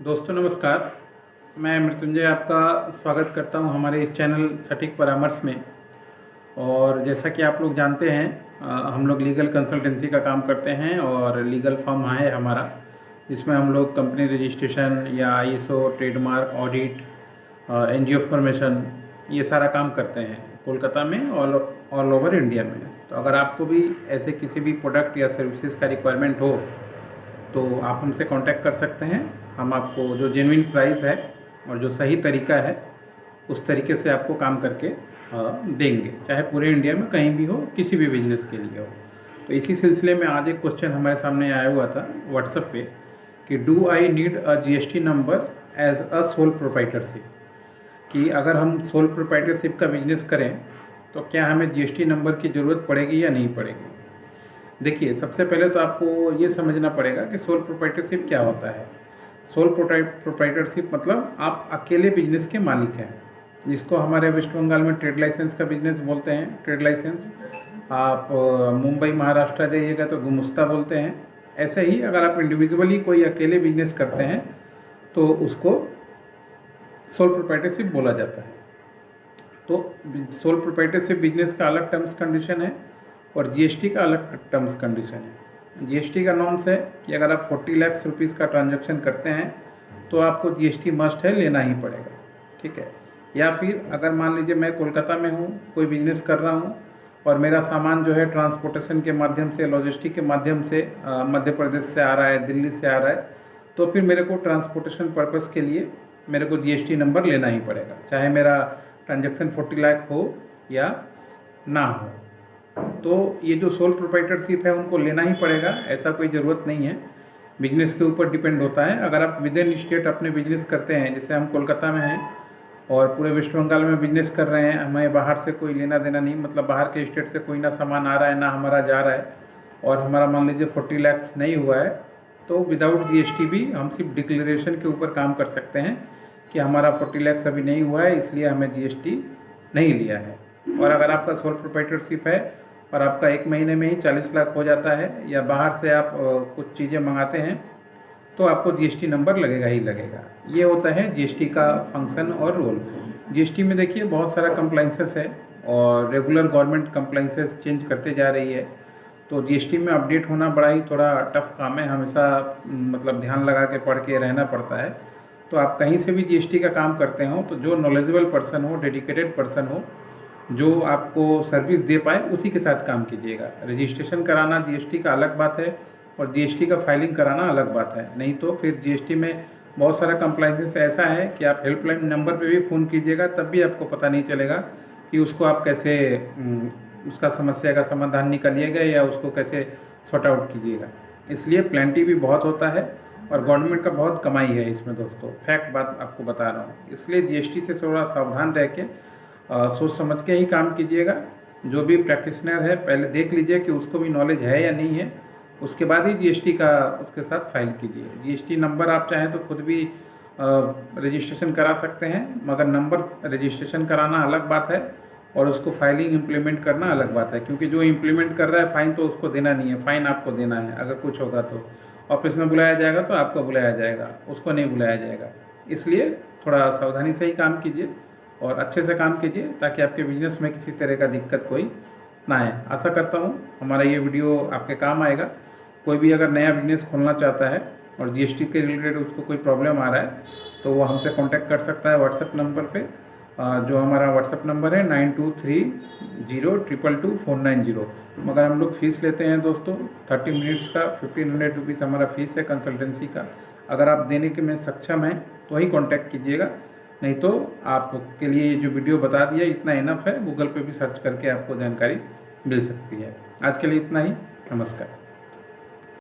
दोस्तों नमस्कार। मैं मृत्युंजय आपका स्वागत करता हूं हमारे इस चैनल सटीक परामर्श में। और जैसा कि आप लोग जानते हैं हम लोग लीगल कंसल्टेंसी का काम करते हैं और लीगल फर्म है हमारा, जिसमें हम लोग कंपनी रजिस्ट्रेशन या ISO, trademark, audit, NGO formation, ये सारा काम करते हैं कोलकाता में ऑल ओवर इंडिया में। तो अगर आपको भी ऐसे किसी भी प्रोडक्ट या सर्विसेज का रिक्वायरमेंट हो तो आप हमसे कांटेक्ट कर सकते हैं। हम आपको जो जेन्युइन प्राइस है और जो सही तरीका है उस तरीके से आपको काम करके देंगे, चाहे पूरे इंडिया में कहीं भी हो, किसी भी बिजनेस के लिए हो। तो इसी सिलसिले में आज एक क्वेश्चन हमारे सामने आया हुआ था व्हाट्सएप पे कि do I need a GST number as a sole proprietorship, कि अगर हम सोल प्रोप्राइटरशिप का बिजनेस करें तो क्या हमें जीएसटी नंबर की ज़रूरत पड़ेगी या नहीं पड़ेगी। देखिए, सबसे पहले तो आपको ये समझना पड़ेगा कि सोल प्रोप्राइटरशिप क्या होता है। सोल प्रोप्राइटरशिप मतलब आप अकेले बिजनेस के मालिक हैं, जिसको हमारे वेस्ट बंगाल में ट्रेड लाइसेंस का बिजनेस बोलते हैं। ट्रेड लाइसेंस आप मुंबई महाराष्ट्र जाइएगा तो गुमुस्ता बोलते हैं। ऐसे ही अगर आप इंडिविजुअली कोई अकेले बिजनेस करते हैं तो उसको सोल प्रोप्राइटरशिप बोला जाता है। तो सोल प्रोप्राइटरशिप बिजनेस का अलग टर्म्स कंडीशन है और जीएसटी का अलग टर्म्स कंडीशन है। जीएसटी का नॉर्म्स है कि अगर आप 40 लाख रुपीज़ का ट्रांजैक्शन करते हैं तो आपको जीएसटी मस्ट है, लेना ही पड़ेगा, ठीक है। या फिर अगर मान लीजिए मैं कोलकाता में हूँ, कोई बिजनेस कर रहा हूँ और मेरा सामान जो है ट्रांसपोर्टेशन के माध्यम से, लॉजिस्टिक के माध्यम से मध्य प्रदेश से आ रहा है, दिल्ली से आ रहा है, तो फिर मेरे को ट्रांसपोर्टेशन पर्पज़ के लिए मेरे को जीएसटी नंबर लेना ही पड़ेगा, चाहे मेरा ट्रांजैक्शन 40 लाख हो या ना हो। तो ये जो सोल प्रोप्राइटरशिप है उनको लेना ही पड़ेगा, ऐसा कोई ज़रूरत नहीं है, बिजनेस के ऊपर डिपेंड होता है। अगर आप विद इन स्टेट अपने बिजनेस करते हैं, जैसे हम कोलकाता में हैं और पूरे वेस्ट बंगाल में बिजनेस कर रहे हैं, हमें बाहर से कोई लेना देना नहीं, मतलब बाहर के स्टेट से कोई ना सामान आ रहा है ना हमारा जा रहा है, और हमारा मान लीजिए 40 लाख नहीं हुआ है, तो विदाउट जीएसटी भी हम सिर्फ डिक्लेरेशन के ऊपर काम कर सकते हैं कि हमारा 40 लाख अभी नहीं हुआ है, इसलिए हमें जीएसटी नहीं लिया है। और अगर आपका सोल प्रोप्राइटरशिप है और आपका एक महीने में ही 40 लाख हो जाता है, या बाहर से आप कुछ चीज़ें मंगाते हैं, तो आपको जीएसटी नंबर लगेगा ही लगेगा। ये होता है जीएसटी का फंक्शन और रोल। जीएसटी में देखिए बहुत सारा कंप्लाइंसेस है और रेगुलर गवर्नमेंट कंप्लाइंसेस चेंज करते जा रही है, तो जीएसटी में अपडेट होना बड़ा ही थोड़ा टफ काम है, हमेशा मतलब ध्यान लगा के पढ़ के रहना पड़ता है। तो आप कहीं से भी जीएसटी का काम करते हो तो जो नॉलेजेबल पर्सन हो, डेडिकेटेड पर्सन हो, जो आपको सर्विस दे पाए, उसी के साथ काम कीजिएगा। रजिस्ट्रेशन कराना जीएसटी का अलग बात है और जीएसटी का फाइलिंग कराना अलग बात है। नहीं तो फिर जीएसटी में बहुत सारा कंप्लाइंसेस ऐसा है कि आप हेल्पलाइन नंबर पे भी फ़ोन कीजिएगा तब भी आपको पता नहीं चलेगा कि उसको आप कैसे उसका समस्या का समाधान निकालिएगा या उसको कैसे सॉर्ट आउट कीजिएगा। इसलिए प्लेंटी भी बहुत होता है और गवर्नमेंट का बहुत कमाई है इसमें दोस्तों, फैक्ट बात आपको बता रहा हूँ। इसलिए जीएसटी से थोड़ा सावधान रह के सोच समझ के ही काम कीजिएगा। जो भी प्रैक्टिशनर है पहले देख लीजिए कि उसको भी नॉलेज है या नहीं है, उसके बाद ही जीएसटी का उसके साथ फाइल कीजिए। जीएसटी नंबर आप चाहें तो खुद भी रजिस्ट्रेशन करा सकते हैं, मगर नंबर रजिस्ट्रेशन कराना अलग बात है और उसको फाइलिंग इम्प्लीमेंट करना अलग बात है, क्योंकि जो इम्प्लीमेंट कर रहा है फाइन तो उसको देना नहीं है, फाइन आपको देना है। अगर कुछ होगा तो ऑफिस में बुलाया जाएगा तो आपको बुलाया जाएगा, उसको नहीं बुलाया जाएगा। इसलिए थोड़ा सावधानी से ही काम कीजिए और अच्छे से काम कीजिए ताकि आपके बिजनेस में किसी तरह का दिक्कत कोई ना आए। आशा करता हूँ हमारा ये वीडियो आपके काम आएगा। कोई भी अगर नया बिजनेस खोलना चाहता है और जीएसटी के रिलेटेड उसको कोई प्रॉब्लम आ रहा है तो वो हमसे कांटेक्ट कर सकता है व्हाट्सएप नंबर पे, जो हमारा व्हाट्सएप नंबर है 9230222490। मगर हम लोग फ़ीस लेते हैं दोस्तों 30 मिनट्स का 1500 रुपीज़ हमारा फ़ीस है कंसल्टेंसी का। अगर आप देने के में सक्षम हैं तो ही कांटेक्ट कीजिएगा, नहीं तो आपके लिए जो वीडियो बता दिया इतना इनफ है। गूगल पे भी सर्च करके आपको जानकारी मिल सकती है। आज के लिए इतना ही, नमस्कार।